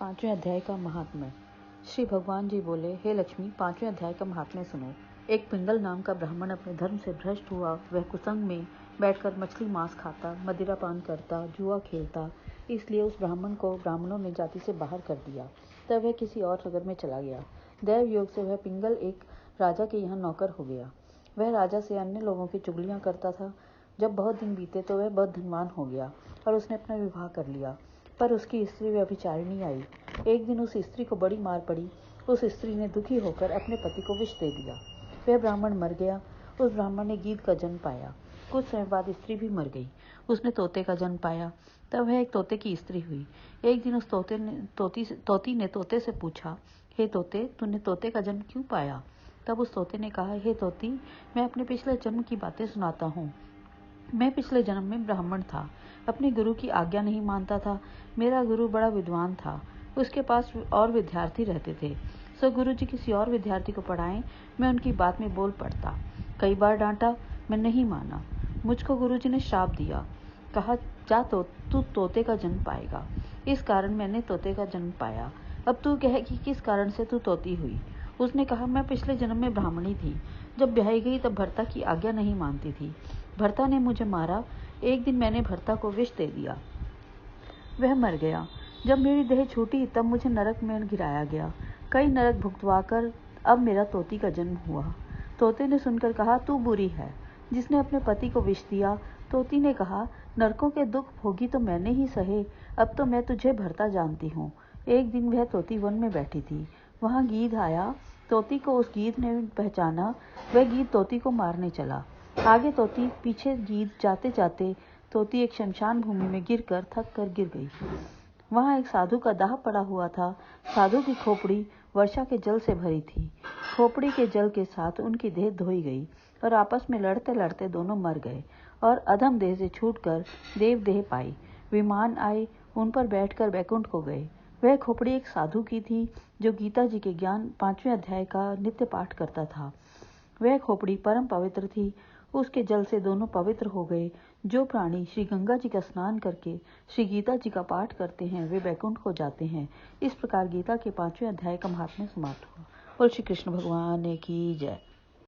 पांचवें अध्याय का महात्म्य। श्री भगवान जी बोले, हे लक्ष्मी, पांचवें अध्याय का महात्म्य सुनो। एक पिंगल नाम का ब्राह्मण अपने धर्म से भ्रष्ट हुआ। वह कुसंग में बैठकर मछली मांस खाता, मदिरा पान करता, जुआ खेलता। इसलिए उस ब्राह्मण को ब्राह्मणों ने जाति से बाहर कर दिया। तब वह किसी और नगर में चला गया। दैव योग से वह पिंगल एक राजा के यहाँ नौकर हो गया। वह राजा से अन्य लोगों की चुगलियां करता था। जब बहुत दिन बीते तो वह बहुत धनवान हो गया और उसने अपना विवाह कर लिया। पर उसकी स्त्री व्यभिचारिणी आई। एक दिन उस स्त्री को बड़ी मार पड़ी। उस स्त्री ने दुखी होकर अपने पति को विष दे दिया। वह ब्राह्मण मर गया। उस ब्राह्मण ने गीध का जन्म पाया। कुछ समय बाद स्त्री भी मर गई। उसने तोते का जन्म पाया। तब वह एक तोते की स्त्री हुई। एक दिन उस तोती ने तोते से पूछा, हे तोते, तूने तोते का जन्म क्यों पाया? तब उस तोते ने कहा, हे तोती, मैं अपने पिछले जन्म की बातें सुनाता हूँ। मैं पिछले जन्म में ब्राह्मण था। अपने गुरु की आज्ञा नहीं मानता था। मेरा गुरु बड़ा विद्वान था। उसके पास और विद्यार्थी रहते थे। सो गुरु जी किसी और विद्यार्थी को पढ़ाएं, मैं उनकी बात में बोल पड़ता। कई बार डांटा, मैं नहीं माना। मुझको गुरु जी ने श्राप दिया। कहा, जा तू तोते का जन्म पाएगा। इस कारण मैंने तोते का जन्म पाया। अब तू कह कि किस कारण से तू तोती हुई। उसने कहा, मैं पिछले जन्म में ब्राह्मणी थी। जब ब्याही गई तब भर्ता की आज्ञा नहीं मानती थी। भर्ता ने मुझे मारा। एक दिन मैंने भर्ता को विष दे दिया। वह मर गया। जब मेरी देह छूटी तब मुझे नरक में गिराया गया। कई नरक भुगतवाकर अब मेरा तोती का जन्म हुआ। तोते ने सुनकर कहा, तू बुरी है, जिसने अपने पति को विष दिया। तोती ने कहा, नरकों के दुख भोगी तो मैंने ही सहे। अब तो मैं तुझे भर्ता जानती हूँ। एक दिन वह तोती वन में बैठी थी। वहां गीध आया। तोती को उस गीध ने पहचाना। वह गीध तोती को मारने चला। आगे तोती, पीछे गीध। जाते जाते तोती एक शमशान भूमि में गिरकर थक कर गिर गई। वहां एक साधु का दाह पड़ा हुआ था। साधु की खोपड़ी वर्षा के जल से भरी थी। खोपड़ी के जल के साथ उनकी देह धोई गई और आपस में लड़ते लड़ते दोनों मर गए और अधम देह से छूटकर देव देह पाई। विमान आए, उन पर बैठकर बैकुंठ को गए। वह खोपड़ी एक साधु की थी जो गीता जी के ज्ञान 5वें अध्याय का नित्य पाठ करता था। वह खोपड़ी परम पवित्र थी। उसके जल से दोनों पवित्र हो गए। जो प्राणी श्री गंगा जी का स्नान करके श्री गीता जी का पाठ करते हैं वे बैकुंठ को जाते हैं। इस प्रकार गीता के 5वें अध्याय का महात्म्य समाप्त हुआ। बोल श्री कृष्ण भगवान की जय।